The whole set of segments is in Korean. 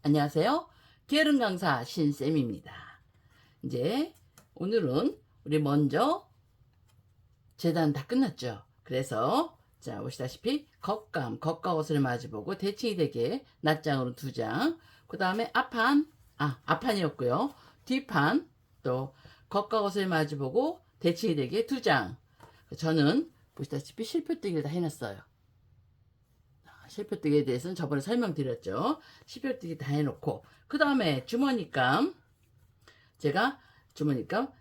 안녕하세요. 게으른 강사 신쌤입니다. 이제 오늘은 우리 먼저 재단 다 끝났죠. 그래서 자 보시다시피 겉가옷을 마주보고 대칭이 되게 낱장으로 2장, 그 다음에 앞판이었고요. 뒷판 또 겉가옷을 마주보고 대칭이 되게 2장. 저는 보시다시피 실표뜨기를 다 해놨어요. 실표뜨기에 대해서는 저번에 설명드렸죠. 실표뜨기 다 해놓고 그 다음에 주머니감, 제가 주머니감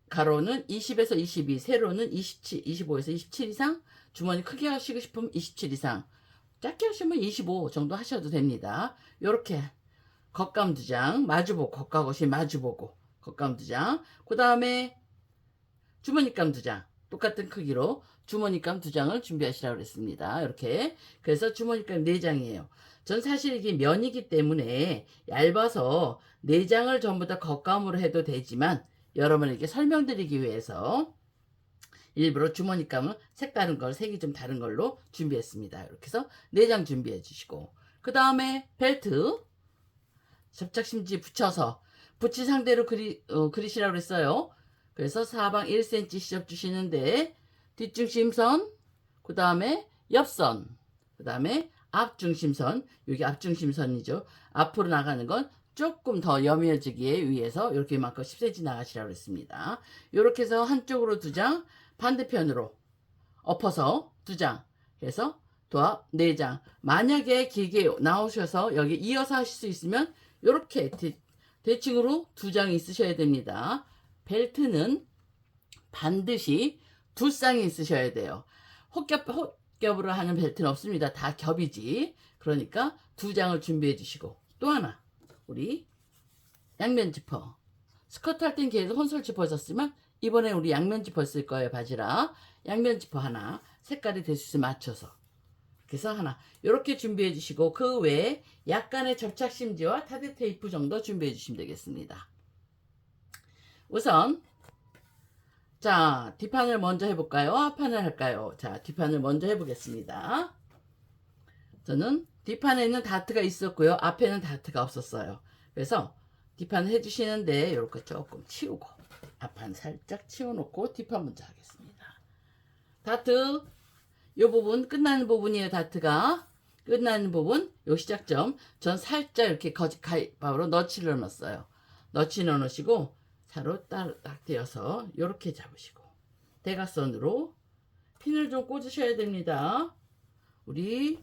가로는 20에서 22, 세로는 27, 25에서 27 이상, 주머니 크게 하시고 싶으면 27 이상, 작게 하시면 25 정도 하셔도 됩니다. 요렇게 겉감 2장 마주보고, 겉가옷이 마주보고 겉감 2장, 그 다음에 주머니감 2장 똑같은 크기로 주머니감 2장을 준비하시라고 그랬습니다. 이렇게. 그래서 주머니감 4장이에요. 전 사실 이게 면이기 때문에 얇아서 4장을 전부 다 겉감으로 해도 되지만 여러분에게 설명드리기 위해서 일부러 주머니감은 색다른 걸, 색이 좀 다른 걸로 준비했습니다. 이렇게 해서 4장 준비해 주시고, 그 다음에 벨트 접착심지 붙여서 붙일 상대로 그리시라고 그랬어요. 그래서 사방 1cm 시접 주시는데 뒷중심선, 그 다음에 옆선, 그 다음에 앞중심선, 여기 앞중심선이죠. 앞으로 나가는 건 조금 더 여며지기에 위해서 이렇게만큼 10cm 나가시라고 했습니다. 이렇게 해서 한쪽으로 2장, 반대편으로 엎어서 2장, 그래서 도합 4장. 만약에 길게 나오셔서 여기 이어서 하실 수 있으면 이렇게 대칭으로 2장이 있으셔야 됩니다. 벨트는 반드시 2쌍이 있으셔야 돼요. 혹겹으로 하는 벨트는 없습니다. 다 겹이지. 그러니까 2장을 준비해 주시고, 또 하나 우리 양면 지퍼, 스커트 할 땐 계속 혼솔 지퍼 썼지만 이번에 우리 양면 지퍼 쓸 거예요. 바지라 양면 지퍼 하나, 색깔이 될 수 있으면 맞춰서, 그래서 하나 이렇게 준비해 주시고, 그 외에 약간의 접착심지와 타드 테이프 정도 준비해 주시면 되겠습니다. 우선 자, 뒷판을 먼저 해볼까요? 앞판을 할까요? 자, 뒷판을 먼저 해보겠습니다. 저는 뒷판에는 다트가 있었고요. 앞에는 다트가 없었어요. 그래서 뒷판을 해주시는데 이렇게 조금 치우고, 앞판 살짝 치워놓고 뒷판 먼저 하겠습니다. 다트 이 부분 끝나는 부분이에요. 다트가 끝나는 부분, 요 시작점 전 살짝 이렇게 가위바위보로 너치를 넣었어요. 너치 넣으시고 사로 딱 대어서 이렇게 잡으시고 대각선으로 핀을 좀 꽂으셔야 됩니다. 우리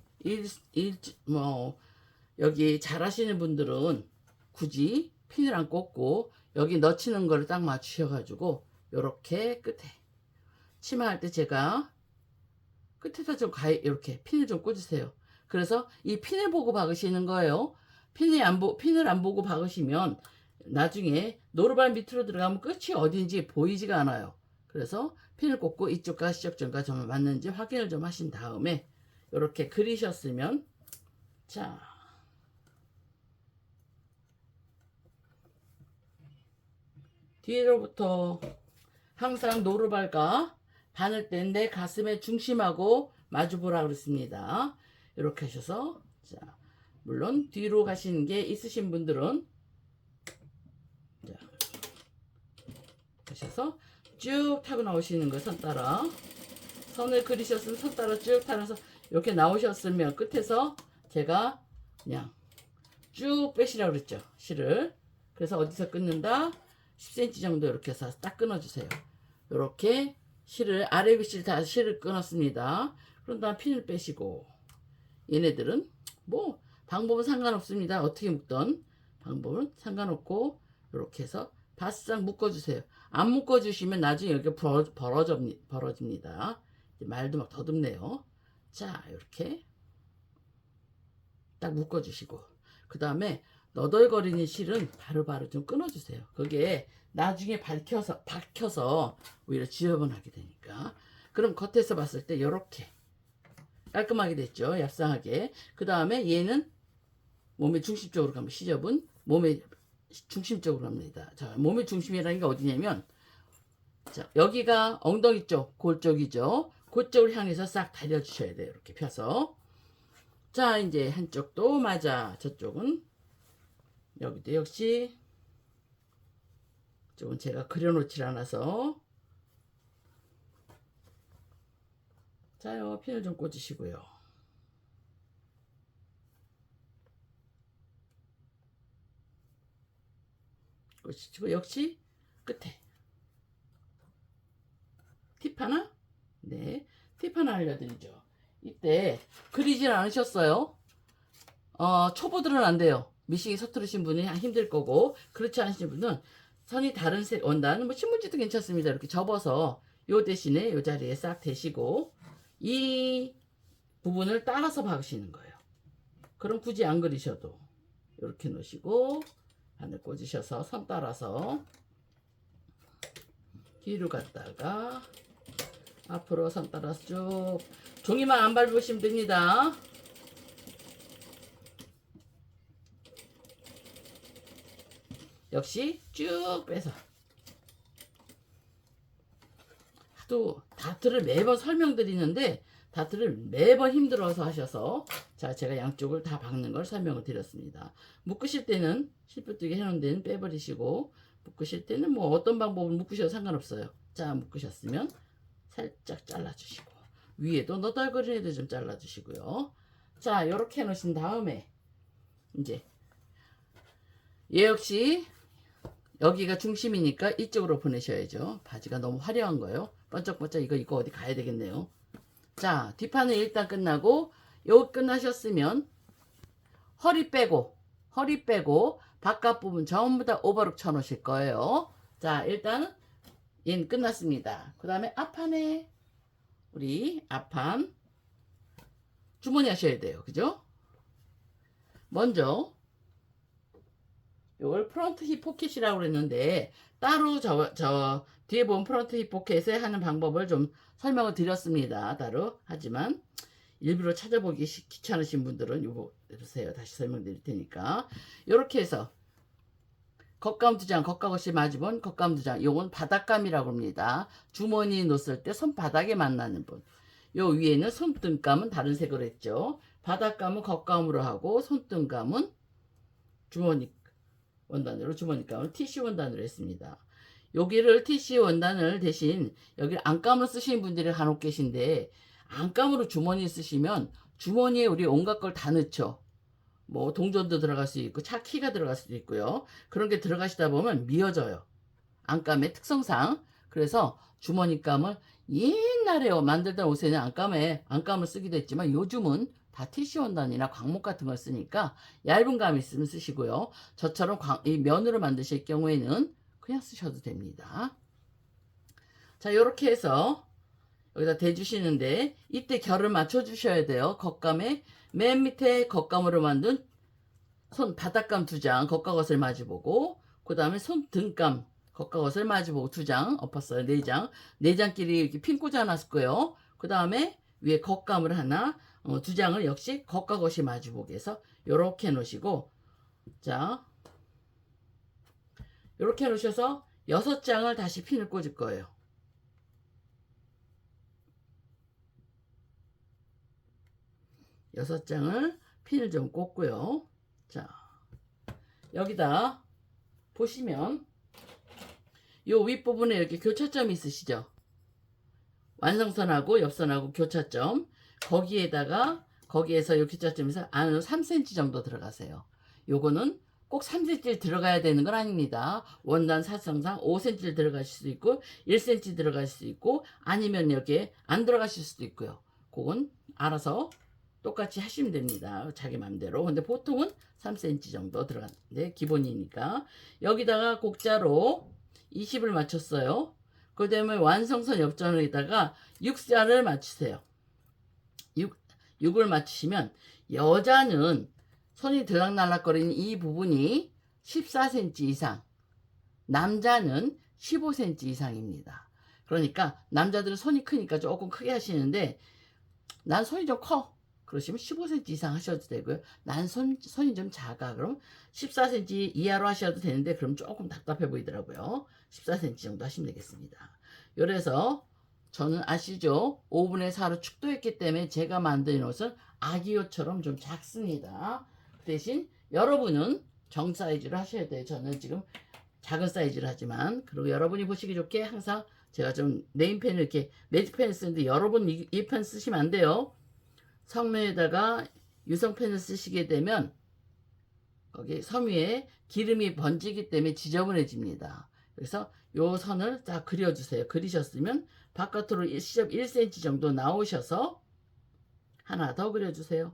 여기 잘 하시는 분들은 굳이 핀을 안 꽂고 여기 넣치는 거를 딱 맞추셔가지고 이렇게 끝에 치마할 때 제가 끝에다 좀 이렇게 핀을 좀 꽂으세요. 그래서 이 핀을 보고 박으시는 거예요. 핀을 안 보고 박으시면 나중에 노루발 밑으로 들어가면 끝이 어딘지 보이지가 않아요. 그래서 핀을 꽂고 이쪽과 시작점과 정말 맞는지 확인을 좀 하신 다음에 이렇게 그리셨으면, 자, 뒤로부터 항상 노루발과 바늘 내 가슴의 중심하고 마주보라 그랬습니다. 이렇게 하셔서, 자, 물론 뒤로 가시는 게 있으신 분들은 자, 하셔서 쭉 타고 나오시는 거, 선 따라 선을 그리셨으면 선 따라 쭉 타면서 이렇게 나오셨으면 끝에서 제가 그냥 쭉 빼시라고 그랬죠, 실을. 그래서 어디서 끊는다? 10cm 정도 이렇게 해서 딱 끊어주세요. 이렇게 실을, 아래 위실 다 실을 끊었습니다. 그런 다음 핀을 빼시고, 얘네들은 뭐 방법은 상관없습니다. 어떻게 묶던 방법은 상관없고 이렇게 해서 바싹 묶어주세요. 안 묶어주시면 나중에 여기 벌어집니다. 말도 막 더듬네요. 자, 이렇게 딱 묶어주시고, 그 다음에 너덜거리는 실은 바로바로 좀 끊어주세요. 그게 나중에 박혀서 오히려 지저분하게 되니까. 그럼 겉에서 봤을 때 이렇게 깔끔하게 됐죠. 얍상하게. 그 다음에 얘는 몸의 중심 쪽으로 가면, 시접은 몸의 중심 쪽으로 갑니다. 자, 몸의 중심이라는 게 어디냐면, 자, 여기가 엉덩이 쪽, 골 쪽이죠. 그쪽을 향해서 싹 달려주셔야 돼요. 이렇게 펴서. 자, 이제 한쪽도 맞아. 저쪽은 여기도 역시 조금 제가 그려놓질 않아서 자요, 핀을 좀 꽂으시고요. 꽂으시고 역시 끝에 팁 하나? 네, 팁 하나 알려드리죠. 이때 그리질 않으셨어요? 초보들은 안 돼요. 미싱이 서투르신 분이 힘들 거고, 그렇지 않으신 분은 선이 다른 색 원단, 뭐 신문지도 괜찮습니다. 이렇게 접어서 요 대신에 요 자리에 싹 대시고 이 부분을 따라서 박으시는 거예요. 그럼 굳이 안 그리셔도 이렇게 놓으시고 바늘 꽂으셔서 선 따라서 뒤로 갔다가 앞으로 선 따라서 쭉, 종이만 안 밟으시면 됩니다. 역시 쭉 빼서. 하도 다트를 매번 설명드리는데 다트를 매번 힘들어서 하셔서, 자, 제가 양쪽을 다 박는 걸 설명을 드렸습니다. 묶으실 때는 실뿌뜨기 해놓은 데는 빼버리시고, 묶으실 때는 뭐 어떤 방법을 묶으셔도 상관없어요. 자, 묶으셨으면 살짝 잘라주시고, 위에도 너덜거리는 애들 좀 잘라주시고요. 자, 이렇게 해놓으신 다음에 이제 얘 역시 여기가 중심이니까 이쪽으로 보내셔야죠. 바지가 너무 화려한 거요. 번쩍번쩍 이거 어디 가야 되겠네요. 자, 뒷판은 일단 끝나고, 요 끝나셨으면 허리 빼고 바깥 부분 전부 다 오버룩 쳐 놓으실 거예요. 자, 일단 얘는 끝났습니다. 그 다음에 앞판에 우리 앞판 주머니 하셔야 돼요. 그죠? 먼저 요걸 프론트 힙 포켓이라고 그랬는데, 따로 저 뒤에 보면 프론트 힙 포켓에 하는 방법을 좀 설명을 드렸습니다. 따로. 하지만 일부러 찾아보기 귀찮으신 분들은 요거 보세요. 다시 설명드릴 테니까. 요렇게 해서 겉감 2장, 겉감 없이 마주본 겉감 2장. 요건 바닥감이라고 합니다. 주머니 놓았을 때 손바닥에 만나는 분. 요 위에는 손등감은 다른 색으로 했죠. 바닥감은 겉감으로 하고, 손등감은 주머니 원단으로, 주머니감을 티슈 원단으로 했습니다. 여기를 티슈 원단을 대신 여기 안감을 쓰시는 분들이 간혹 계신데, 안감으로 주머니 쓰시면 주머니에 우리 온갖 걸 다 넣죠. 뭐 동전도 들어갈 수 있고 차키가 들어갈 수도 있고요. 그런 게 들어가시다 보면 미어져요. 안감의 특성상. 그래서 주머니감을 옛날에 만들던 옷에는 안감을 쓰기도 했지만, 요즘은 다 티슈 원단이나 광목 같은 걸 쓰니까 얇은 감 있으면 쓰시고요. 저처럼 이 면으로 만드실 경우에는 그냥 쓰셔도 됩니다. 자, 요렇게 해서 여기다 대주시는데, 이때 결을 맞춰 주셔야 돼요. 겉감에 맨 밑에 겉감으로 만든 손 바닥감 2장 겉과것을 마주보고, 그 다음에 손 등감 겉과것을 마주보고 2장 엎었어요. 4장 4장끼리 이렇게 핀 꽂아 놨고요. 그 다음에 위에 겉감을 하나, 2장을 역시 겉과것이 마주보게 해서 요렇게 놓으시고, 자, 요렇게 놓으셔서 6장을 다시 핀을 꽂을 거예요. 6장을 핀을 좀 꽂고요. 자, 여기다 보시면 요 윗부분에 이렇게 교차점이 있으시죠? 완성선하고 옆선하고 교차점. 거기에서 이 교차점에서 안으로 3cm 정도 들어가세요. 요거는 꼭 3cm 들어가야 되는 건 아닙니다. 원단 사성상 5cm 들어가실 수도 있고 1cm 들어가실 수도 있고, 아니면 여기에 안 들어가실 수도 있고요. 그건 알아서 똑같이 하시면 됩니다. 자기 맘대로. 근데 보통은 3cm 정도 들어가는데 기본이니까. 여기다가 곡자로 20을 맞췄어요. 그 다음에 완성선 옆전에다가 6자를 맞추세요. 6을 맞추시면 여자는 손이 들락날락거리는 이 부분이 14cm 이상, 남자는 15cm 이상입니다. 그러니까 남자들은 손이 크니까 조금 크게 하시는데, 난 손이 좀 커 그러시면 15cm 이상 하셔도 되고요. 난 손이 좀 작아 그럼 14cm 이하로 하셔도 되는데, 그럼 조금 답답해 보이더라고요. 14cm 정도 하시면 되겠습니다. 그래서 저는 아시죠? 5분의 4로 축도했기 때문에 제가 만든 옷은 아기 옷처럼 좀 작습니다. 그 대신 여러분은 정 사이즈로 하셔야 돼요. 저는 지금 작은 사이즈를 하지만, 그리고 여러분이 보시기 좋게 항상 제가 좀 네임펜을 이렇게 매직펜을 쓰는데 여러분 이 펜 쓰시면 안 돼요. 성면에다가 유성펜을 쓰시게 되면 거기 섬 위에 기름이 번지기 때문에 지저분해집니다. 그래서 요 선을 딱 그려주세요. 그리셨으면 바깥으로 시접 1cm 정도 나오셔서 하나 더 그려주세요.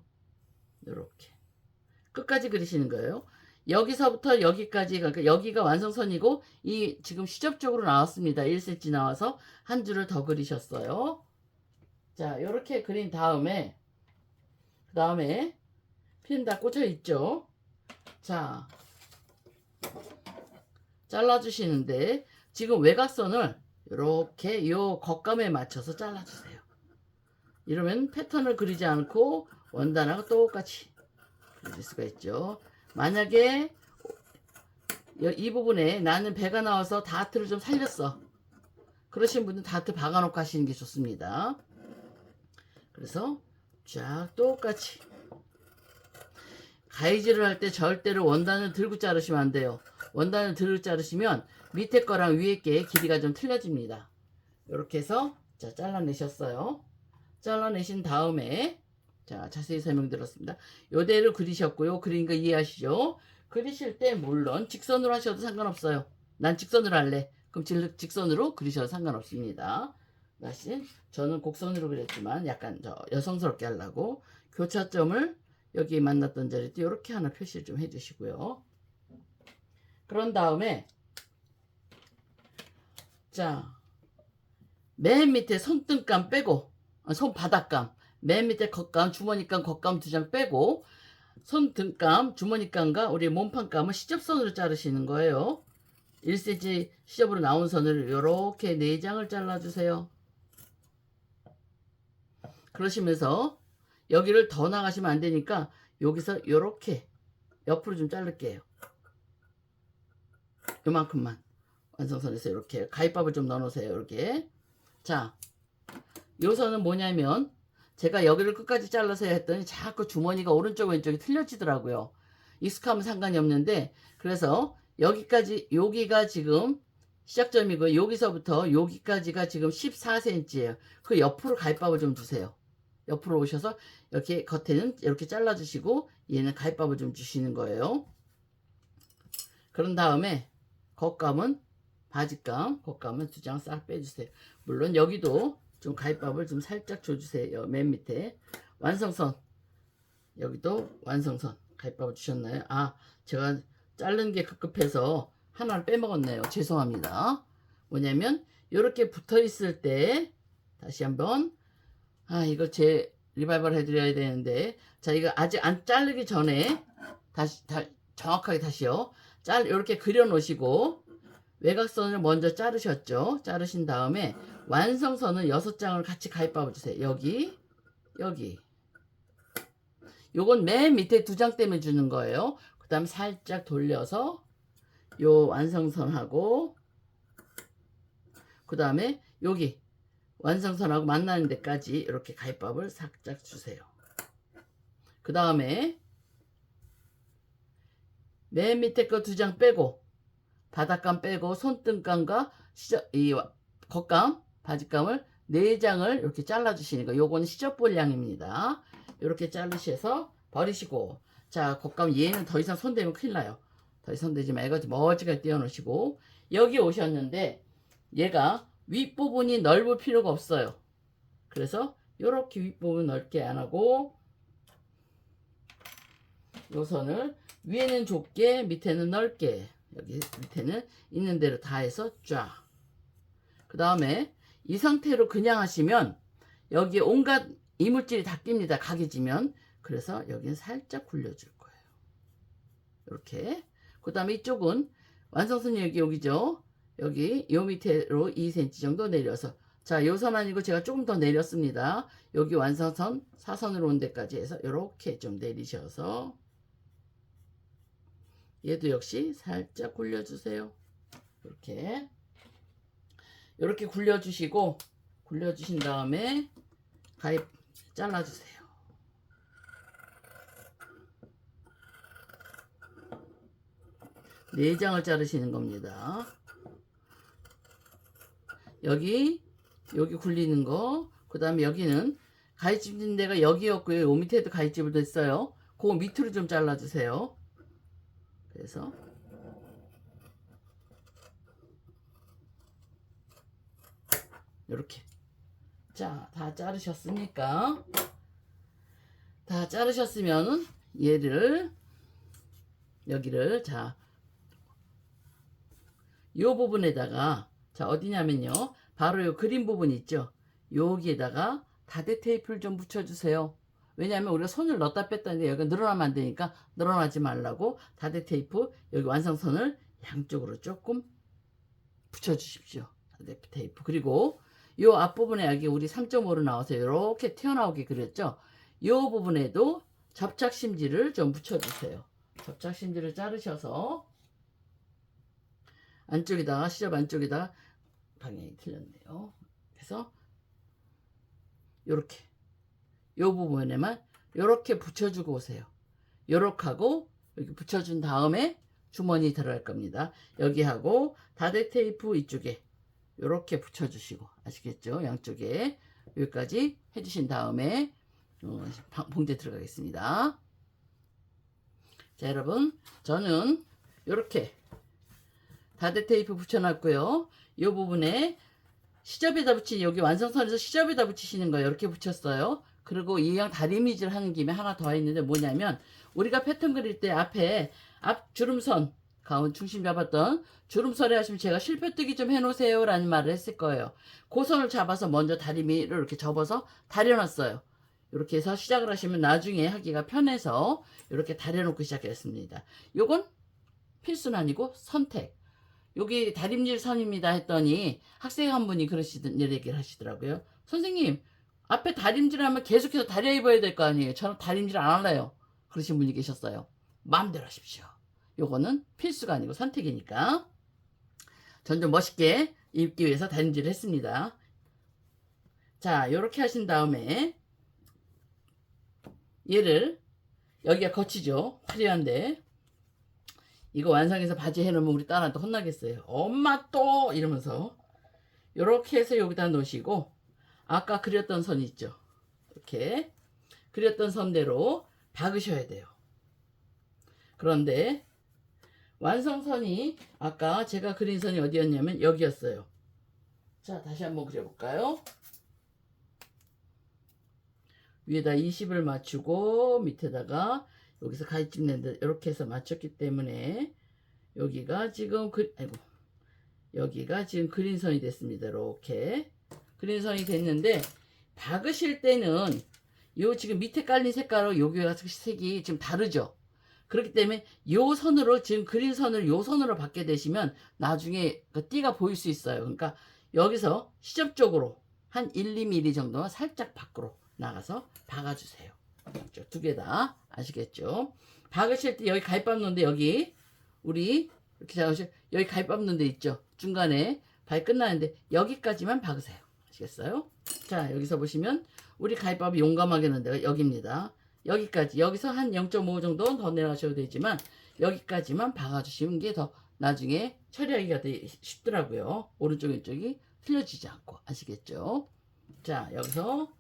이렇게 끝까지 그리시는 거예요. 여기서부터 여기까지, 그러니까 여기가 완성선이고 이 지금 시접적으로 나왔습니다. 1cm 나와서 한 줄을 더 그리셨어요. 자, 이렇게 그린 다음에 그 다음에 핀 다 꽂혀 있죠. 자, 잘라주시는데 지금 외곽선을 이렇게 요 겉감에 맞춰서 잘라주세요. 이러면 패턴을 그리지 않고 원단하고 똑같이 그릴 수가 있죠. 만약에 이 부분에 나는 배가 나와서 다트를 좀 살렸어, 그러신 분은 다트 박아놓고 하시는 게 좋습니다. 그래서 쫙 똑같이 가위질을 할 때 절대로 원단을 들고 자르시면 안 돼요. 원단을 들고 자르시면 밑에 거랑 위에 게 길이가 좀 틀려집니다. 이렇게 해서 자, 잘라내셨어요. 잘라내신 다음에 자, 자세히 설명드렸습니다. 요대로 그리셨고요. 그린 거 이해하시죠? 그리실 때 물론 직선으로 하셔도 상관없어요. 난 직선으로 할래. 그럼 직선으로 그리셔도 상관없습니다. 다시 저는 곡선으로 그렸지만 약간 여성스럽게 하려고 교차점을 여기 만났던 자리에 이렇게 하나 표시를 좀 해주시고요. 그런 다음에 자, 맨 밑에 손등감 빼고 손바닥감, 맨 밑에 겉감, 주머니감, 겉감 2장 빼고 손등감, 주머니감과 우리 몸판감을 시접선으로 자르시는 거예요. 1cm 시접으로 나온 선을 이렇게 4장을 잘라주세요. 그러시면서 여기를 더 나가시면 안 되니까 여기서 이렇게 옆으로 좀 자를게요. 요만큼만 완성선에서 이렇게 가위밥을 좀 넣어 놓으세요. 이렇게. 자, 요 선은 뭐냐면 제가 여기를 끝까지 잘라서 했더니 자꾸 주머니가 오른쪽 왼쪽이 틀려지더라고요. 익숙하면 상관이 없는데, 그래서 여기까지, 여기가 지금 시작점이고 여기서부터 여기까지가 지금 14cm예요. 그 옆으로 가위밥을 좀 주세요. 옆으로 오셔서 이렇게 겉에는 이렇게 잘라주시고 얘는 가위밥을 좀 주시는 거예요. 그런 다음에 겉감은 바지감, 겉감은 2장 싹 빼주세요. 물론 여기도 좀 가위밥을 좀 살짝 줘주세요. 맨 밑에 완성선, 여기도 완성선 가위밥을 주셨나요? 아, 제가 자른 게 급급해서 하나를 빼먹었네요. 죄송합니다. 뭐냐면 이렇게 붙어 있을 때 다시 한번, 아, 이거 제 리바이벌 해드려야 되는데, 자, 이거 아직 안 자르기 전에 다시 정확하게 다시요. 이렇게 그려 놓으시고 외곽선을 먼저 자르셨죠. 자르신 다음에 완성선은 6장을 같이 가위밥을 주세요. 여기, 여기. 요건 맨 밑에 2장 때문에 주는 거예요. 그 다음 살짝 돌려서 요 완성선하고 그 다음에 여기 완성선하고 만나는 데까지 이렇게 가위밥을 살짝 주세요. 그 다음에 맨 밑에 거 2장 빼고 바닥감 빼고 손등감과 이 겉감, 바지감을 4장을 이렇게 잘라주시는 거. 요거는 시접볼량입니다. 이렇게 자르셔서 버리시고, 자, 겉감 얘는 더 이상 손대면 큰일 나요. 더 이상 손대지 말고 멀찌감치 띄워놓으시고, 여기 오셨는데 얘가 윗부분이 넓을 필요가 없어요. 그래서 이렇게 윗부분 넓게 안 하고 요 선을 위에는 좁게 밑에는 넓게, 여기 밑에는 있는 대로 다 해서 쫙. 그 다음에 이 상태로 그냥 하시면 여기에 온갖 이물질이 다 낍니다. 각이 지면. 그래서 여기는 살짝 굴려줄 거예요. 이렇게. 그 다음에 이쪽은 완성선이 여기죠. 여기 요 밑으로 2cm 정도 내려서, 자, 요 선 아니고 제가 조금 더 내렸습니다. 여기 완성선 사선으로 온 데까지 해서 이렇게 좀 내리셔서 얘도 역시 살짝 굴려주세요. 이렇게 굴려주시고, 굴려주신 다음에 가위 잘라주세요. 4장을 자르시는 겁니다. 여기 굴리는 거, 그 다음에 여기는 가위집 데가 여기였고요. 요 밑에도 가위집을 냈어요. 그거 밑으로 좀 잘라주세요. 그래서 이렇게. 자, 다 자르셨으니까, 다 자르셨으면 얘를 여기를, 자, 요 부분에다가, 자, 어디냐면요, 바로 요 그림 부분 있죠. 여기에다가 다대 테이프를 좀 붙여주세요. 왜냐하면 우리가 손을 넣었다 뺐다 했는데 여기가 늘어나면 안 되니까 늘어나지 말라고 다대 테이프 여기 완성선을 양쪽으로 조금 붙여주십시오. 다대 테이프. 그리고 요 앞부분에 여기 우리 3.5로 나와서 이렇게 튀어나오게 그렸죠. 요 부분에도 접착심지를 좀 붙여주세요. 접착심지를 자르셔서 안쪽에다가, 시접 안쪽에다가, 방향이 틀렸네요. 그래서 요렇게 요 부분에만 요렇게 붙여주고 오세요. 요렇게 하고 여기 붙여준 다음에 주머니 들어갈 겁니다. 여기 하고 다대 테이프 이쪽에 요렇게 붙여주시고, 아시겠죠? 양쪽에 여기까지 해주신 다음에 봉지에 들어가겠습니다. 자, 여러분, 저는 요렇게 다대 테이프 붙여놨고요. 이 부분에 시접에다 여기 완성선에서 시접에다 붙이시는 거예요. 이렇게 붙였어요. 그리고 이왕 다리미질 하는 김에 하나 더 했는데 뭐냐면, 우리가 패턴 그릴 때 앞에 앞 주름선, 가운 중심 잡았던 주름선에 하시면 제가 실표뜨기 좀 해놓으세요 라는 말을 했을 거예요. 그 선을 잡아서 먼저 다리미를 이렇게 접어서 다려놨어요. 이렇게 해서 시작을 하시면 나중에 하기가 편해서 이렇게 다려놓고 시작했습니다. 요건 필수는 아니고 선택. 여기 다림질 선입니다 했더니 학생 한 분이 그러시던 얘기를 하시더라고요. 선생님, 앞에 다림질하면 계속해서 다려 입어야 될 거 아니에요. 저는 다림질 안 할래요. 그러신 분이 계셨어요. 마음대로 하십시오. 요거는 필수가 아니고 선택이니까. 전 좀 멋있게 입기 위해서 다림질을 했습니다. 자, 요렇게 하신 다음에 얘를, 여기가 거치죠. 화려한데 이거 완성해서 바지 해놓으면 우리 딸한테 혼나겠어요. 엄마 또 이러면서. 요렇게 해서 여기다 놓으시고, 아까 그렸던 선 있죠. 이렇게 그렸던 선대로 박으셔야 돼요. 그런데 완성선이 아까 제가 그린 선이 어디였냐면 여기였어요. 자, 다시 한번 그려볼까요? 위에다 20을 맞추고 밑에다가 여기서 가위집 낸데 이렇게 해서 맞췄기 때문에 여기가 지금 여기가 지금 그린선이 됐습니다. 이렇게 그린선이 됐는데, 박으실 때는 요 지금 밑에 깔린 색깔로 여기가 색이 지금 다르죠. 그렇기 때문에 요 선으로, 지금 그린선을 요 선으로 박게 되시면 나중에 그 띠가 보일 수 있어요. 그러니까 여기서 시접 쪽으로 한 1, 2mm 정도만 살짝 밖으로 나가서 박아주세요. 두 개 다. 아시겠죠? 박으실 때 여기 가위밥 놓는데, 여기 우리 이렇게 잡으시면 여기 가위밥 놓는 데 있죠? 중간에 발 끝나는데 여기까지만 박으세요. 아시겠어요? 자, 여기서 보시면 우리 가위밥이 용감하게 넣는 데가 여기입니다. 여기까지, 여기서 한 0.5 정도 더 내려가셔도 되지만 여기까지만 박아주시는 게 더 나중에 처리하기가 되게 쉽더라고요. 오른쪽 왼쪽이 틀려지지 않고. 아시겠죠? 자, 여기서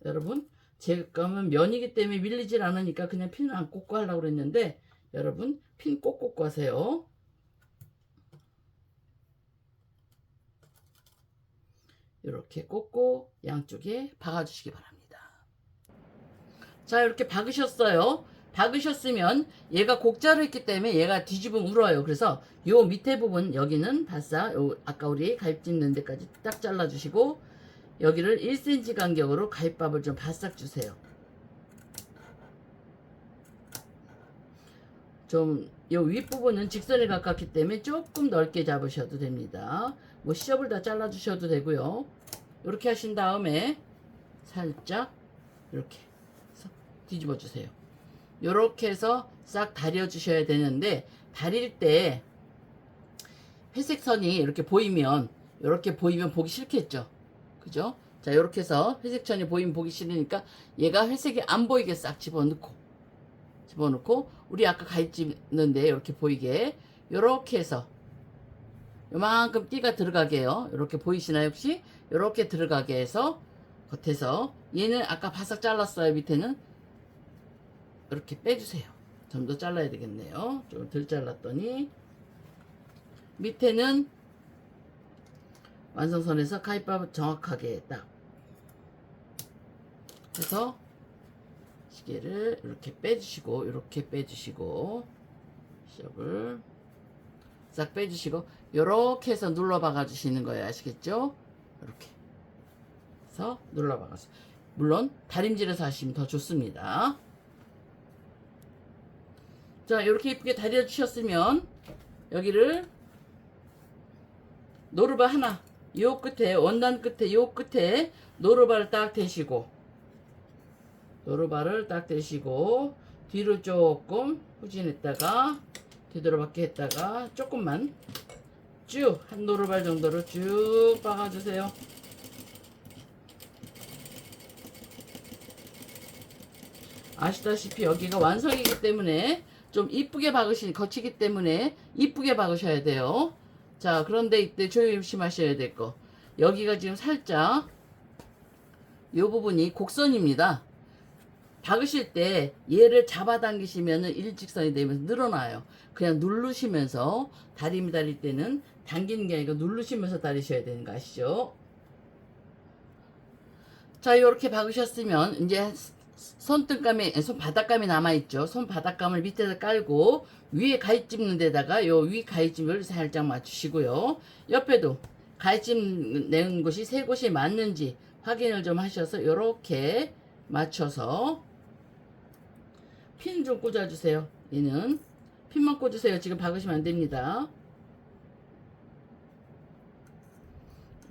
여러분, 제 거는 면이기 때문에 밀리질 않으니까 그냥 핀을 안 꽂고 하려고 그랬는데, 여러분 핀 꼭 꽂고 하세요. 이렇게 꽂고 양쪽에 박아주시기 바랍니다. 자, 이렇게 박으셨어요. 박으셨으면 얘가 곡자로 했기 때문에 얘가 뒤집으면 울어요. 그래서 요 밑에 부분, 여기는 바싹, 아까 우리 가입 넣는 데까지 딱 잘라주시고, 여기를 1cm 간격으로 가위밥을 좀 바싹 주세요. 좀 요 윗부분은 직선에 가깝기 때문에 조금 넓게 잡으셔도 됩니다. 뭐 시접을 다 잘라주셔도 되고요. 이렇게 하신 다음에 살짝 이렇게 뒤집어 주세요. 이렇게 해서 싹 다려 주셔야 되는데, 다릴 때 회색 선이 이렇게 보이면 보기 싫겠죠. 그죠? 자, 이렇게 해서 회색 선이 보이면 보기 싫으니까 얘가 회색이 안 보이게 싹 집어넣고 집어넣고 우리 아까 가위 찝는데 이렇게 보이게 요렇게 해서 요만큼 띠가 들어가게 해요. 이렇게 보이시나요 혹시? 요렇게 들어가게 해서 겉에서 얘는 아까 바싹 잘랐어요. 밑에는 이렇게 빼주세요. 좀 더 잘라야 되겠네요. 좀 덜 잘랐더니 밑에는 완성선에서 가위밥 정확하게 딱 해서 시계를 이렇게 빼주시고 이렇게 빼주시고 시접을 싹 빼주시고 이렇게 해서 눌러 박아 주시는 거예요. 아시겠죠? 이렇게 해서 눌러 박아서 물론 다림질해서 하시면 더 좋습니다. 자, 이렇게 예쁘게 다려 주셨으면 여기를 노루바 하나 요 끝에 원단 끝에 요 끝에 노루바를 딱 대시고 노루바를 딱 대시고 뒤로 조금 후진했다가 되돌아받게 했다가 조금만 쭉 한 노루발 정도로 쭉 박아주세요. 아시다시피 여기가 완성이기 때문에 좀 이쁘게 거치기 때문에 이쁘게 박으셔야 돼요. 자, 그런데 이때 조심하셔야 될 거. 여기가 지금 살짝 이 부분이 곡선입니다. 박으실 때 얘를 잡아당기시면 일직선이 되면서 늘어나요. 그냥 누르시면서 다림 다릴 때는 당기는 게 아니고 누르시면서 다리셔야 되는 거 아시죠? 자, 이렇게 박으셨으면 이제 손바닥감이 남아있죠. 손바닥감을 밑에다 깔고 위에 가위 찝는 데다가 요 위 가위집을 살짝 맞추시고요. 옆에도 가위집 낸 곳이 세 곳이 맞는지 확인을 좀 하셔서 요렇게 맞춰서 핀 좀 꽂아주세요. 얘는 핀만 꽂으세요. 지금 박으시면 안 됩니다.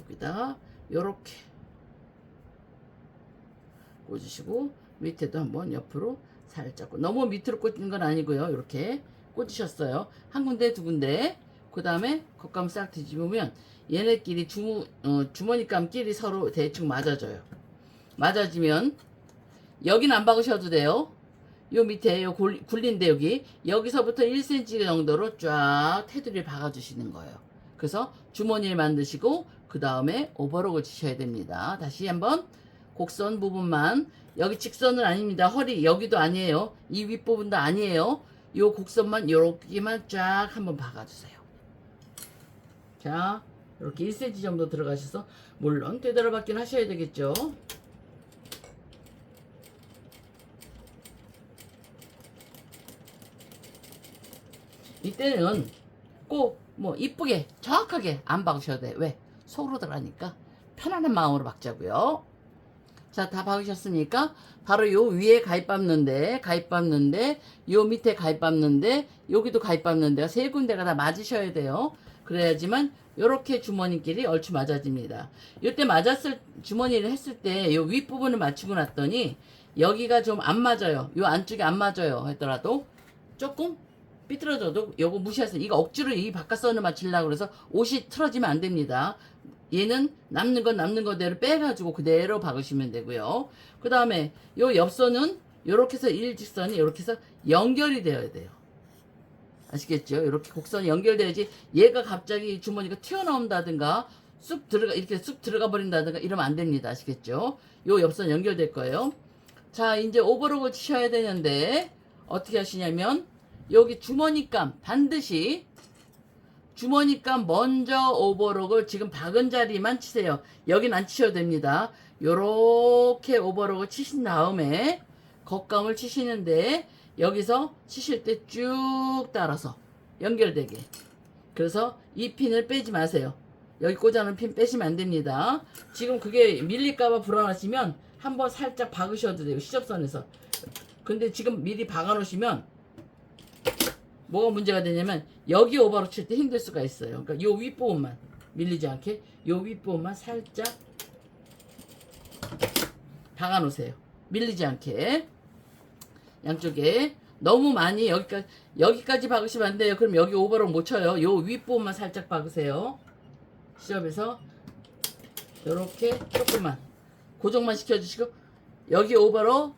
여기다 요렇게 꽂으시고 밑에도 한번 옆으로 살짝 너무 밑으로 꽂는 건 아니고요. 이렇게 꽂으셨어요. 한 군데 두 군데. 그 다음에 겉감 싹 뒤집으면 얘네끼리 주머니감끼리 서로 대충 맞아져요. 맞아지면 여기는 안 박으셔도 돼요. 요 밑에 요 굴린데 여기서부터 1cm 정도로 쫙 테두리를 박아주시는 거예요. 그래서 주머니를 만드시고 그 다음에 오버록을 치셔야 됩니다. 다시 한번 곡선 부분만 여기 직선은 아닙니다. 허리 여기도 아니에요. 이 윗부분도 아니에요. 요 곡선만 요렇게만 쫙 한번 박아주세요. 자, 이렇게 1cm 정도 들어가셔서 물론 되돌아받긴 하셔야 되겠죠. 이때는 꼭 뭐 이쁘게 정확하게 안 박으셔도 돼. 왜? 속으로 들어가니까 편안한 마음으로 박자고요. 자, 다 박으셨습니까? 바로 요 위에 가위 밟는데 요 밑에 가위 밟는데 여기도 가위 밟는데가 세 군데가 다 맞으셔야 돼요. 그래야지만 요렇게 주머니끼리 얼추 맞아집니다. 요때 주머니를 했을 때 요 윗부분을 맞추고 났더니 여기가 좀 안 맞아요. 요 안쪽이 안 맞아요 하더라도 조금 삐뚤어져도 요거 무시하세요. 이거 억지로 이 바깥선을 맞추려고 그래서 옷이 틀어지면 안 됩니다. 얘는 남는 건 남는 거대로 빼가지고 그대로 박으시면 되고요. 그 다음에 요 옆선은 요렇게 해서 일직선이 요렇게 해서 연결이 되어야 돼요. 아시겠죠? 이렇게 곡선이 연결돼야지 얘가 갑자기 주머니가 튀어나온다든가 이렇게 쑥 들어가 버린다든가 이러면 안 됩니다. 아시겠죠? 요 옆선 연결될 거예요. 자, 이제 오버록을 치셔야 되는데 어떻게 하시냐면 여기 주머니감 반드시 주머니감 먼저 오버록을 지금 박은 자리만 치세요. 여긴 안 치셔도 됩니다. 요렇게 오버록을 치신 다음에 겉감을 치시는데 여기서 치실 때 쭉 따라서 연결되게. 그래서 이 핀을 빼지 마세요. 여기 꽂아놓은 핀 빼시면 안 됩니다. 지금 그게 밀릴까봐 불안하시면 한번 살짝 박으셔도 돼요. 시접선에서. 근데 지금 미리 박아놓으시면 뭐가 문제가 되냐면 여기 오버로 칠 때 힘들 수가 있어요. 그러니까 요 윗부분만 밀리지 않게 요 윗부분만 살짝 박아놓으세요. 밀리지 않게. 양쪽에 너무 많이 여기까지 박으시면 안 돼요. 그럼 여기 오버로 못 쳐요. 요 윗부분만 살짝 박으세요. 시접에서 요렇게 조금만 고정만 시켜주시고 여기 오버로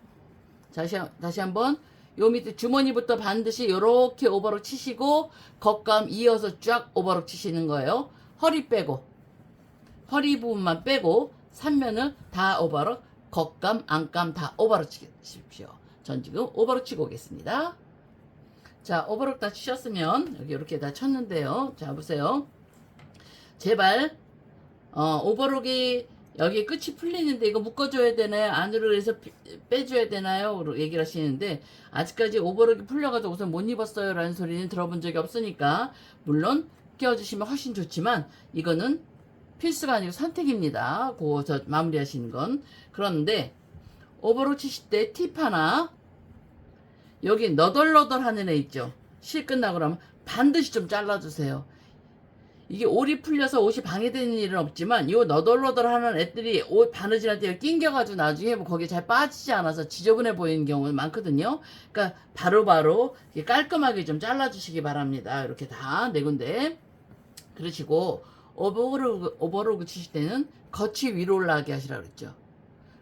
다시 한번 요 밑에 주머니부터 반드시 이렇게 오버록 치시고 겉감 이어서 쫙 오버록 치시는 거예요. 허리 빼고 허리 부분만 빼고 3면을 다 오버록 겉감 안감 다 오버록 치십시오. 전 지금 오버록 치고 오겠습니다. 자, 오버록 다 치셨으면 여기 이렇게 다 쳤는데요. 자, 보세요. 제발 오버록이 여기 끝이 풀리는데 이거 묶어줘야 되나요? 안으로 해서 빼줘야 되나요? 얘기를 하시는데 아직까지 오버록이 풀려가지고 우선 못 입었어요 라는 소리는 들어본 적이 없으니까 물론 끼워주시면 훨씬 좋지만 이거는 필수가 아니고 선택입니다. 그거 저 마무리 하시는 건. 그런데 오버록 치실 때 팁 하나, 여기 너덜너덜 하는 애 있죠? 실 끝나고 나면 반드시 좀 잘라주세요. 이게 올이 풀려서 옷이 방해되는 일은 없지만 요 너덜너덜 하는 애들이 옷 바느질할 때 낑겨가지고 나중에 뭐 거기에 잘 빠지지 않아서 지저분해 보이는 경우는 많거든요. 그러니까 바로바로 깔끔하게 좀 잘라주시기 바랍니다. 이렇게 다 네 군데. 그러시고 오버로그 치실 때는 겉이 위로 올라가게 하시라고 그랬죠.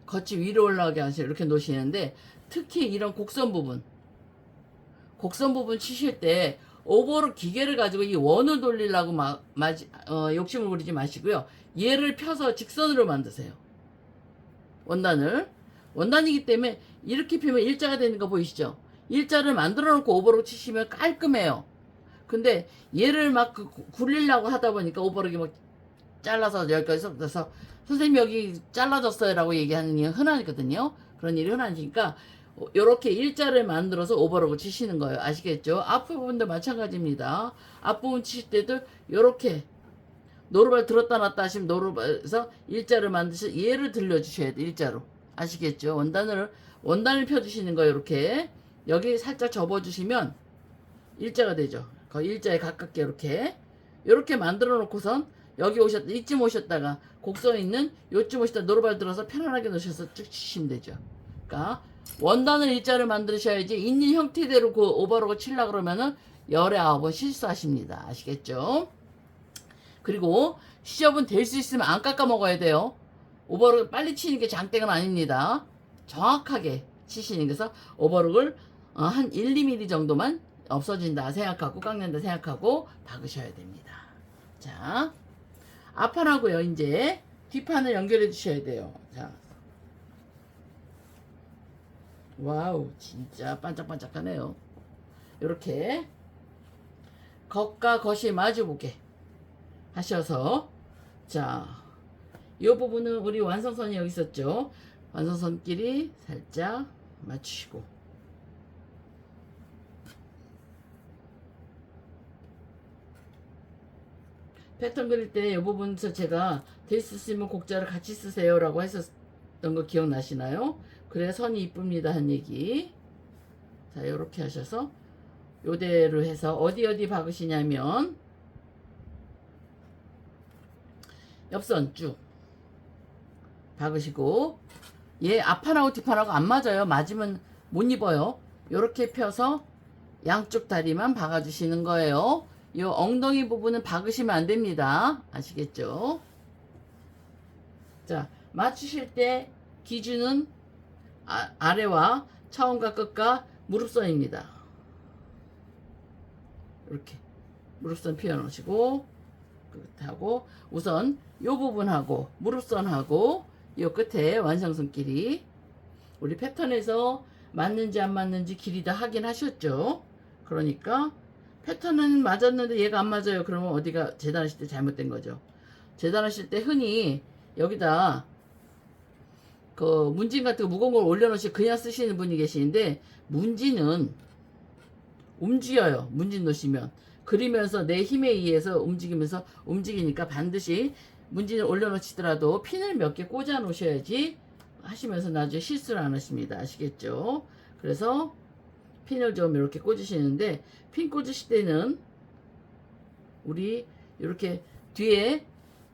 겉이 위로 올라가게 하시라 이렇게 놓으시는데 특히 이런 곡선 부분 치실 때 오버로 기계를 가지고 이 원을 돌리려고 욕심을 부리지 마시고요. 얘를 펴서 직선으로 만드세요. 원단이기 때문에 이렇게 펴면 일자가 되는 거 보이시죠? 일자를 만들어 놓고 오버로 치시면 깔끔해요. 근데 얘를 막 굴리려고 하다 보니까 오버록이 막 잘라서 여기까지 섞어서 선생님 여기 잘라졌어요 라고 얘기하는 일이 흔하거든요. 그런 일이 흔하니까 요렇게 일자를 만들어서 오버록을 치시는 거예요. 아시겠죠? 앞부분도 마찬가지입니다. 앞부분 치실 때도 요렇게 노루발 들었다 놨다 하시면 노루발에서 일자를 만드셔서 얘를 들려주셔야 돼요. 일자로. 아시겠죠? 원단을 펴주시는 거예요. 이렇게 여기 살짝 접어주시면 일자가 되죠. 거의 일자에 가깝게 이렇게 만들어 놓고선 여기 이쯤 오셨다가 곡선 있는 요쯤 오셨다 노루발 들어서 편안하게 놓으셔서 쭉 치시면 되죠. 그러니까 원단을 일자를 만드셔야지 있는 형태대로 그 오버록을 치려고 그러면은 열에 9번 실수하십니다. 아시겠죠? 그리고 시접은 될 수 있으면 안 깎아 먹어야 돼요. 오버록을 빨리 치는 게 장땡은 아닙니다. 정확하게 치시는 게서 오버록을 한 1, 2mm 정도만 없어진다 생각하고 깎는다 생각하고 박으셔야 됩니다. 자, 앞판하고요. 이제 뒷판을 연결해 주셔야 돼요. 자, 와우, 진짜 반짝반짝하네요. 이렇게 겉과 겉이 마주보게 하셔서, 자, 이 부분은 우리 완성선이 여기 있었죠. 완성선끼리 살짝 맞추시고, 패턴 그릴 때 이 부분에서 제가 될 수 있으면 곡자를 같이 쓰세요 라고 했었던 거 기억나시나요? 그래 선이 이쁩니다 한 얘기. 자, 요렇게 하셔서 요대로 해서 어디 박으시냐면 옆선 쭉 박으시고, 얘 앞판하고 뒷판하고 안 맞아요. 맞으면 못 입어요. 요렇게 펴서 양쪽 다리만 박아주시는 거예요. 요 엉덩이 부분은 박으시면 안 됩니다. 아시겠죠? 자, 맞추실 때 기준은 아래와 처음과 끝과 무릎선입니다. 이렇게 무릎선 피워 놓으시고 끝하고 우선 요 부분하고 무릎선하고 요 끝에 완성선끼리 우리 패턴에서 맞는지 안 맞는지 길이 다 확인하셨죠? 그러니까 패턴은 맞았는데 얘가 안 맞아요. 그러면 어디가 재단하실 때 잘못된 거죠. 재단하실 때 흔히 여기다 그 문진 같은 거 무거운 걸 올려놓으시고 그냥 쓰시는 분이 계시는데 문진은 움직여요. 문진 놓으시면 그리면서 내 힘에 의해서 움직이니까 반드시 문진을 올려놓으시더라도 핀을 몇 개 꽂아 놓으셔야지 하시면서 나중에 실수를 안 하십니다. 아시겠죠? 그래서 핀을 좀 이렇게 꽂으시는데 핀 꽂으실 때는 우리 이렇게 뒤에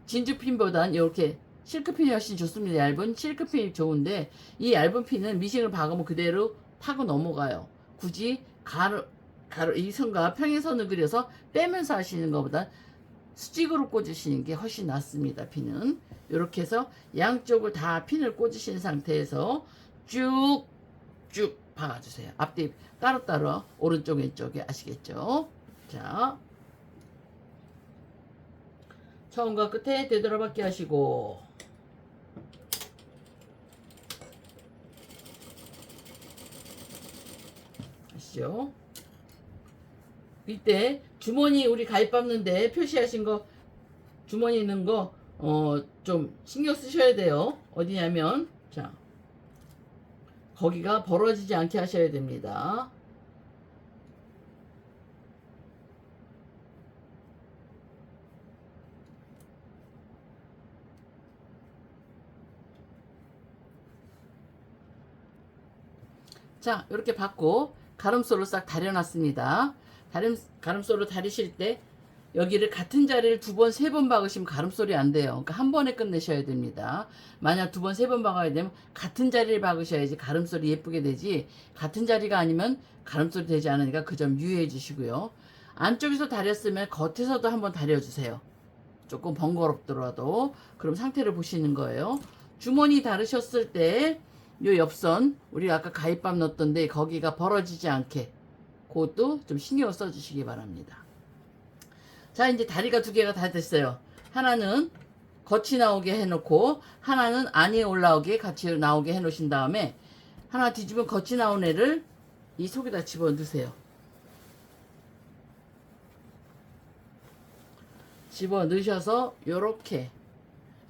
진주핀보단 이렇게 실크핀이 훨씬 좋습니다. 얇은 실크핀이 좋은데 이 얇은 핀은 미싱을 박으면 그대로 타고 넘어가요. 굳이 가로 이 선과 평행선을 그려서 빼면서 하시는 것보다 수직으로 꽂으시는 게 훨씬 낫습니다. 핀은 이렇게 해서 양쪽을 다 핀을 꽂으신 상태에서 쭉쭉 박아주세요. 앞뒤 따로따로 오른쪽 왼쪽에 아시겠죠? 자, 처음과 끝에 되돌아박기 하시고 아시죠? 이때 주머니 우리 가입 밟는데 표시하신 거 주머니 있는 거 좀 신경 쓰셔야 돼요. 어디냐면 자, 거기가 벌어지지 않게 하셔야 됩니다. 자, 이렇게 받고 가름소를 싹 다려놨습니다. 가름소를 다리실 때 여기를 같은 자리를 두 번, 세 번 박으시면 가름소리 안 돼요. 그러니까 한 번에 끝내셔야 됩니다. 만약 두 번, 세 번 박아야 되면 같은 자리를 박으셔야지 가름소리 예쁘게 되지, 같은 자리가 아니면 가름소리 되지 않으니까 그 점 유의해 주시고요. 안쪽에서 다렸으면 겉에서도 한번 다려주세요. 조금 번거롭더라도. 그럼 상태를 보시는 거예요. 주머니 다르셨을 때 요 옆선 우리 아까 가입밥 넣었던데 거기가 벌어지지 않게 그것도 좀 신경 써주시기 바랍니다. 자, 이제 다리가 두 개가 다 됐어요. 하나는 겉이 나오게 해놓고 하나는 안이 올라오게 같이 나오게 해놓으신 다음에 하나 뒤집으면 겉이 나온 애를 이 속에다 집어넣으세요. 집어넣으셔서 요렇게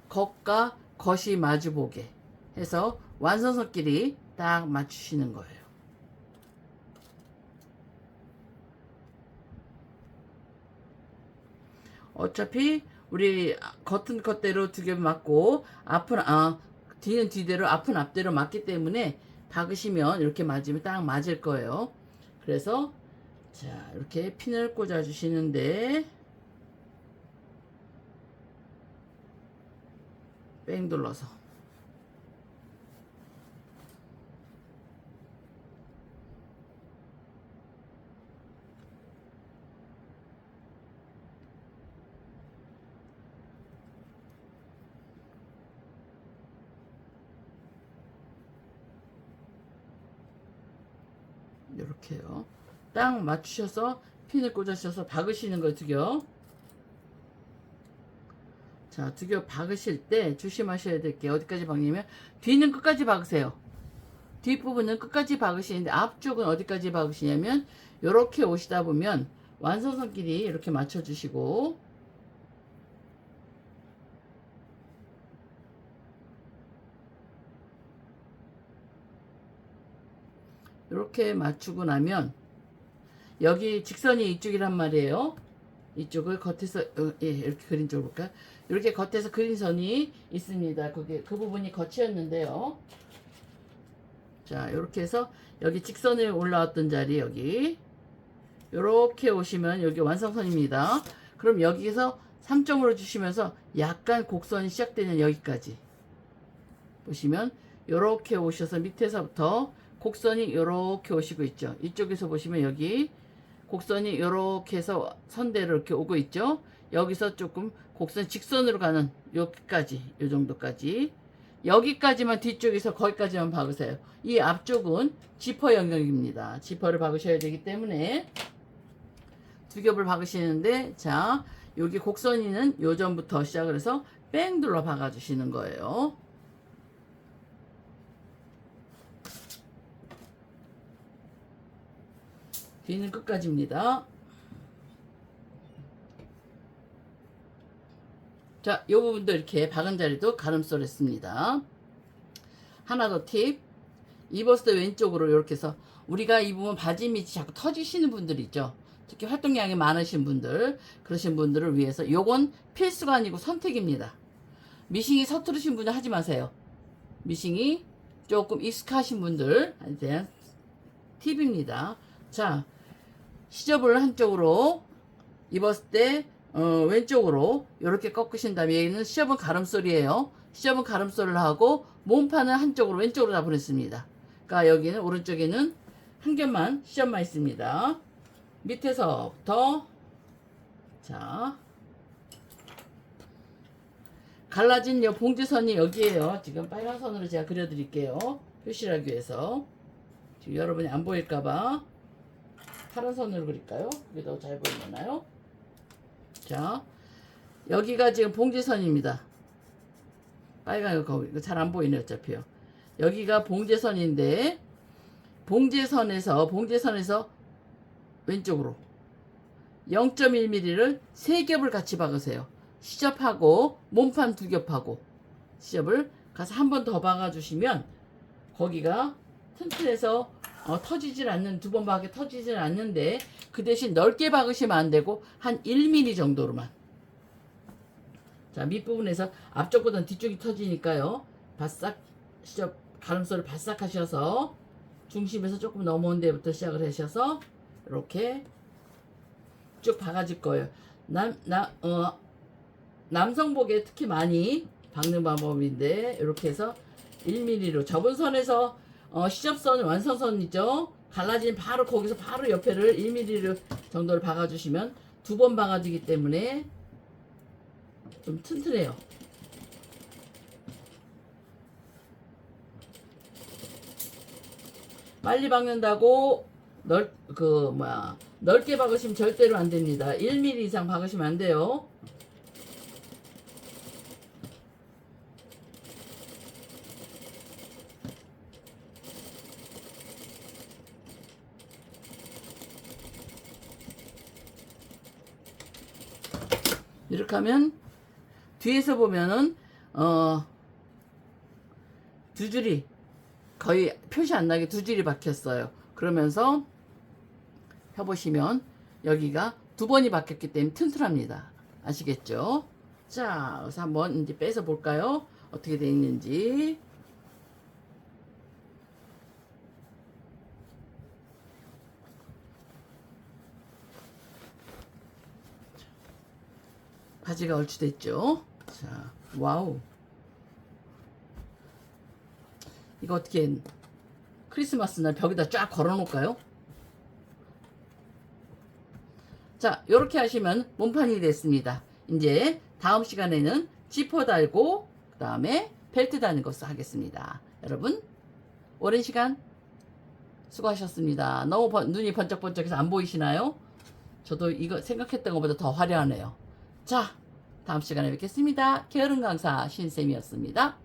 겉과 겉이 마주보게 해서 완성선끼리 딱 맞추시는 거예요. 어차피 우리 겉은 겉대로 두 개 맞고 뒤는 뒤대로 앞은 앞대로 맞기 때문에 박으시면 이렇게 맞으면 딱 맞을 거예요. 그래서 자, 이렇게 핀을 꽂아 주시는데 뺑 돌려서 이렇게요. 딱 맞추셔서 핀을 꽂으셔서 박으시는 거 두 겹. 자, 두 겹 박으실 때 조심하셔야 될 게 어디까지 박냐면 뒤는 끝까지 박으세요. 뒷부분은 끝까지 박으시는데 앞쪽은 어디까지 박으시냐면 이렇게 오시다 보면 완성선끼리 이렇게 맞춰주시고 이렇게 맞추고 나면 여기 직선이 이쪽이란 말이에요. 이쪽을 겉에서 예, 이렇게 그린 쪽을 볼까? 이렇게 겉에서 그린 선이 있습니다. 거기 그 부분이 겉이었는데요. 자, 이렇게 해서 여기 직선에 올라왔던 자리 여기 이렇게 오시면 여기 완성선입니다. 그럼 여기서 3점으로 주시면서 약간 곡선이 시작되는 여기까지 보시면 이렇게 오셔서 밑에서부터 곡선이 이렇게 오시고 있죠. 이쪽에서 보시면 여기 곡선이 이렇게 해서 선대로 이렇게 오고 있죠. 여기서 조금 곡선 직선으로 가는 여기까지, 요 정도까지. 여기까지만 뒤쪽에서 거기까지만 박으세요. 이 앞쪽은 지퍼 영역입니다. 지퍼를 박으셔야 되기 때문에 두 겹을 박으시는데, 자, 여기 곡선이는 요 전부터 시작을 해서 뺑 둘러 박아주시는 거예요. 뒤는 끝까지입니다. 자, 요 부분도 이렇게 박은 자리도 가름소를 했습니다. 하나 더 팁. 입었을 때 왼쪽으로 이렇게 해서 우리가 입으면 바지 밑이 자꾸 터지시는 분들 있죠. 특히 활동량이 많으신 분들, 그러신 분들을 위해서 요건 필수가 아니고 선택입니다. 미싱이 서투르신 분은 하지 마세요. 미싱이 조금 익숙하신 분들에 대한 팁입니다. 자, 시접을 한쪽으로 입었을 때 왼쪽으로 이렇게 꺾으신 다음에 여기는 시접은 가름소리예요. 시접은 가름소리를 하고 몸판은 한쪽으로 왼쪽으로 다 보냈습니다. 그러니까 여기는 오른쪽에는 한 겹만 시접만 있습니다. 밑에서부터 자, 갈라진 요 봉지선이 여기에요. 지금 빨간 선으로 제가 그려드릴게요. 표시를 하기 위해서. 지금 여러분이 안 보일까봐 파란 선으로 그릴까요? 그게 더 잘 보이나요? 자, 여기가 지금 봉제선입니다. 빨간 거 잘 안 보이네 어차피요. 여기가 봉제선인데 봉제선에서 왼쪽으로 0.1mm를 3겹을 같이 박으세요. 시접하고 몸판 2겹하고 시접을 가서 한 번 더 박아주시면 거기가 튼튼해서 터지질 않는, 2번 박에 터지질 않는데 그 대신 넓게 박으시면 안 되고 한 1mm 정도로만. 자, 밑부분에서 앞쪽보다는 뒤쪽이 터지니까요. 바싹 시접 가름소를 바싹 하셔서 중심에서 조금 넘어온 데부터 시작을 하셔서 이렇게 쭉 박아줄 거예요. 남성복에 특히 많이 박는 방법인데 이렇게 해서 1mm로 접은 선에서 시접선 완성선이죠. 갈라진 바로 거기서 바로 옆에를 1mm 정도를 박아주시면 2번 박아주기 때문에 좀 튼튼해요. 빨리 박는다고 넓게 박으시면 절대로 안 됩니다. 1mm 이상 박으시면 안 돼요. 이렇게 하면 뒤에서 보면은 2줄이 거의 표시 안 나게 2줄이 박혔어요. 그러면서 펴보시면 여기가 2번이 박혔기 때문에 튼튼합니다. 아시겠죠? 자, 그래서 한번 이제 빼서 볼까요? 어떻게 되어 있는지. 바지가 얼추됐죠? 자, 와우. 이거 어떻게 크리스마스 날 벽에다 쫙 걸어 놓을까요? 자, 요렇게 하시면 몸판이 됐습니다. 이제 다음 시간에는 지퍼 달고 그 다음에 벨트 다는 것을 하겠습니다. 여러분 오랜 시간 수고하셨습니다. 너무 눈이 번쩍번쩍해서 안 보이시나요? 저도 이거 생각했던 것보다 더 화려하네요. 자, 다음 시간에 뵙겠습니다. 게으른 강사 신쌤이었습니다.